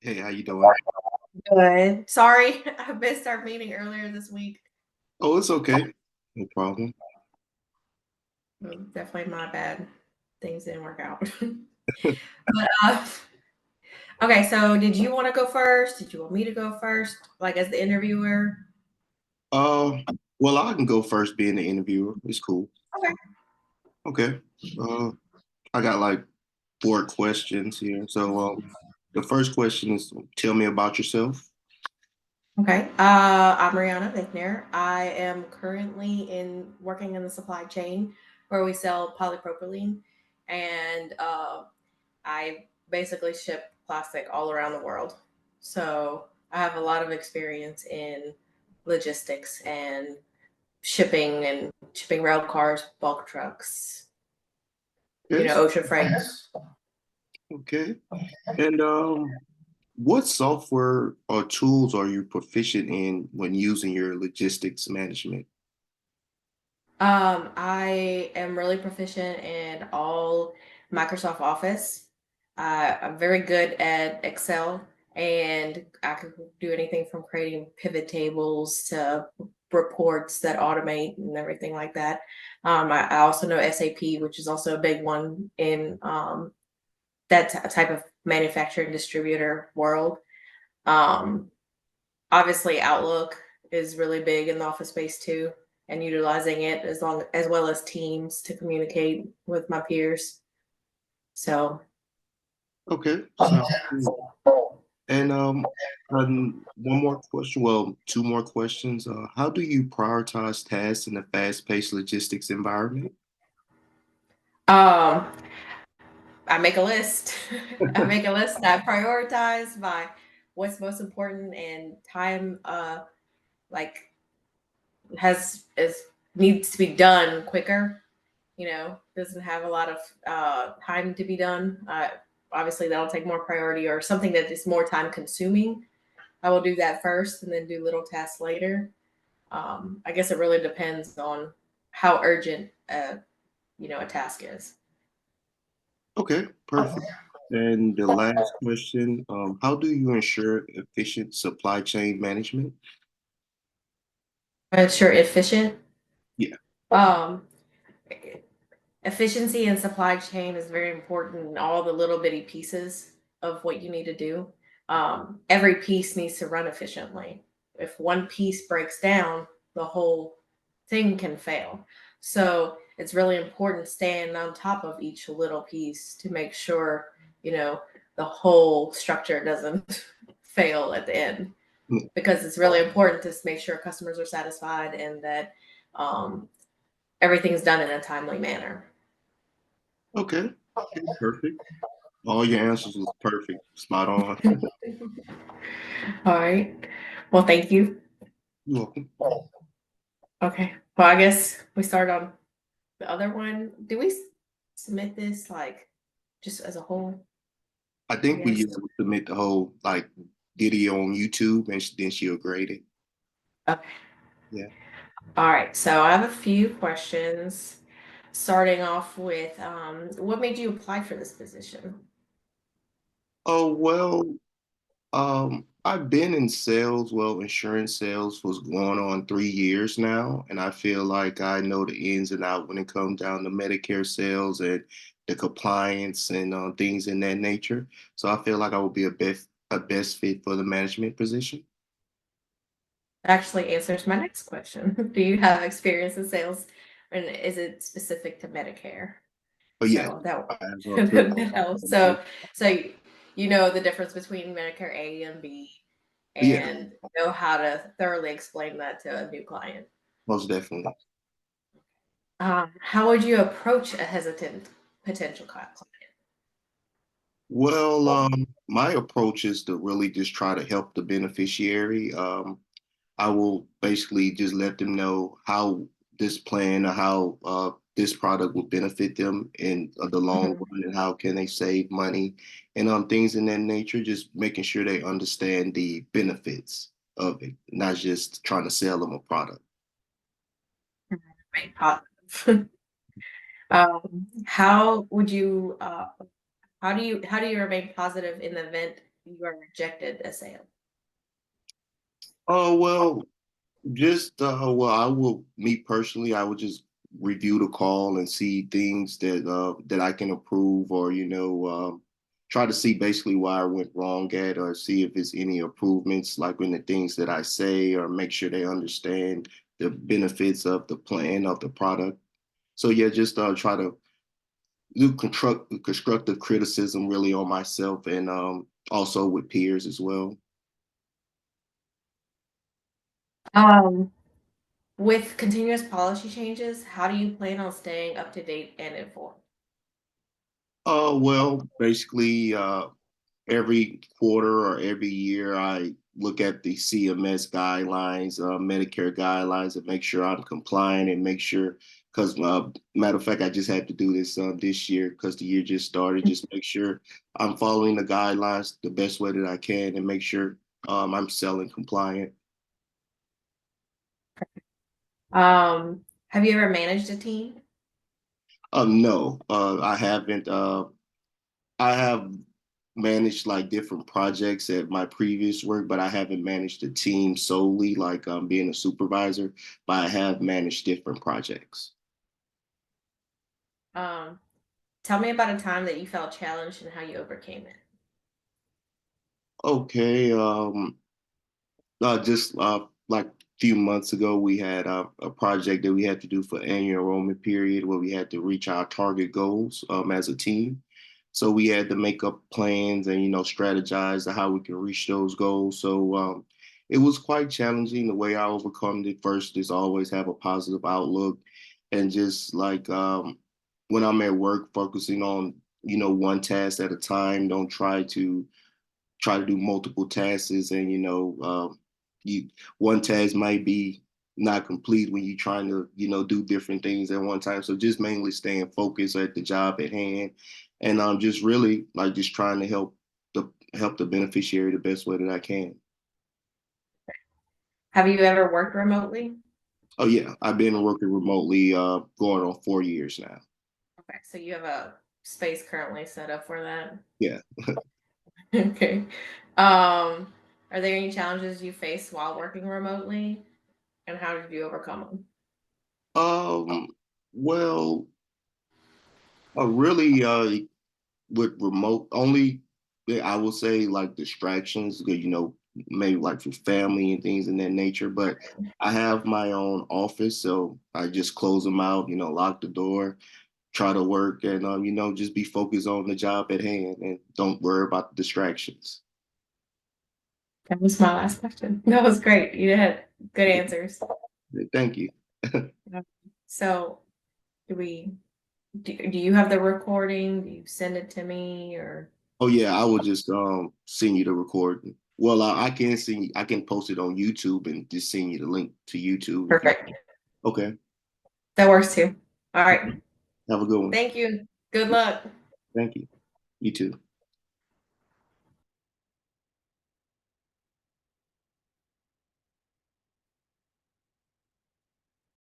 Hey, how you doing? Good. Sorry, I missed our meeting earlier this week. Oh, it's okay. No problem. Definitely my bad. Things didn't work out. But okay, so did you want to go first? Did you want me to go first, like as the interviewer? Uh, well, I can go first being the interviewer. It's cool. Okay. Okay. Uh, I got like four questions here. So, the first question is tell me about yourself. Okay. I'm Riana Vickner. I am currently in working in the supply chain where we sell polypropylene, and I basically ship plastic all around the world. So I have a lot of experience in logistics and shipping rail cars, bulk trucks, Yes. ocean freight. Okay. And what software or tools are you proficient in when using your logistics management? I am really proficient in all Microsoft Office. I'm very good at Excel, and I can do anything from creating pivot tables to reports that automate and everything like that. I also know SAP, which is also a big one in that type of manufacturing distributor world. Um, Obviously, Outlook is really big in the office space too, and utilizing it as well as Teams to communicate with my peers. So, Okay. So, and one more question. Well, two more questions. How do you prioritize tasks in a fast-paced logistics environment? um, I make a list. I make a list that I prioritize by what's most important and time. Like has is needs to be done quicker. Doesn't have a lot of time to be done. Obviously, that'll take more priority, or something that is more time consuming. I will do that first and then do little tasks later. I guess it really depends on how urgent a task is. Okay, perfect. And the last question, how do you ensure efficient supply chain management? Sure, efficient. Yeah. Um, Efficiency in supply chain is very important in all the little bitty pieces of what you need to do. Every piece needs to run efficiently. If one piece breaks down, the whole thing can fail. So it's really important staying on top of each little piece to make sure, you know, the whole structure doesn't fail at the end, because it's really important to make sure customers are satisfied and that um, everything's done in a timely manner. Okay. Okay, perfect. All your answers was perfect. Spot on. All right. Well, thank you. You're welcome. Okay. Well, I guess we start on the other one. Do we submit this like just as a whole? I think we Yes. would submit the whole like video on YouTube and then she'll grade it. Okay. Yeah. All right. So I have a few questions. Starting off with, what made you apply for this position? Oh, well, I've been in sales. Well, insurance sales was going on 3 years now, and I feel like I know the ins and out when it comes down to Medicare sales and the compliance and things in that nature. So I feel like I would be a best fit for the management position. Actually answers my next question. Do you have experience in sales, and is it specific to Medicare? But yes, So that I have that helps. So you know the difference between Medicare A and B, yeah, and know how to thoroughly explain that to a new client. most definitely. How would you approach a hesitant potential client? Well, my approach is to really just try to help the beneficiary. I will basically just let them know how this plan or how this product will benefit them in the long Mhm. run and how can they save money and things in that nature. Just making sure they understand the benefits of it, not just trying to sell them a product. Right, positive. How would you? How do you remain positive in the event you are rejected a sale? Oh well, just well, I will me personally, I would just review the call and see things that I can improve, or try to see basically why I went wrong at, or see if it's any improvements, like in the things that I say, or make sure they understand the benefits of the plan of the product. So yeah, just try to do constructive criticism really on myself, and also with peers as well. Um, with continuous policy changes, how do you plan on staying up to date and informed? Well, basically, every quarter or every year, I look at the CMS guidelines, Medicare guidelines, and make sure I'm compliant and make sure. Because matter of fact, I just had to do this year because the year just started. Just make sure I'm following the guidelines the best way that I can, and make sure I'm selling compliant. Have you ever managed a team? No, I haven't. I have managed like different projects at my previous work, but I haven't managed a team solely, like being a supervisor, but I have managed different projects. Um, Tell me about a time that you felt challenged and how you overcame it. Okay, just like a few months ago, we had a project that we had to do for annual enrollment period where we had to reach our target goals as a team. So we had to make up plans and strategize to how we can reach those goals. So it was quite challenging. The way I overcome it first is always have a positive outlook, and just like when I'm at work, focusing on one task at a time. Don't try to do multiple tasks, and you one task might be not complete when you're trying to do different things at one time. So just mainly staying focused at the job at hand, and just really like just trying to help the beneficiary the best way that I can. Have you ever worked remotely? Oh yeah, I've been working remotely going on 4 years now. Okay, so you have a space currently set up for that. Yeah. Okay. Are there any challenges you face while working remotely, and how did you overcome them? um well, really with remote only, yeah, I will say like distractions, maybe like for family and things in that nature. But I have my own office, so I just close them out, lock the door, try to work, and just be focused on the job at hand and don't worry about the distractions. That was my last question. That was great. You had good answers. Thank you. Yeah. So, do we? Do you have the recording? Do you send it to me or? Oh yeah, I will just send you the recording. Well, I can post it on YouTube and just send you the link to YouTube if you. Perfect. Okay. That works too. All right. Have a good one. Thank you. Good luck. Thank you. You too.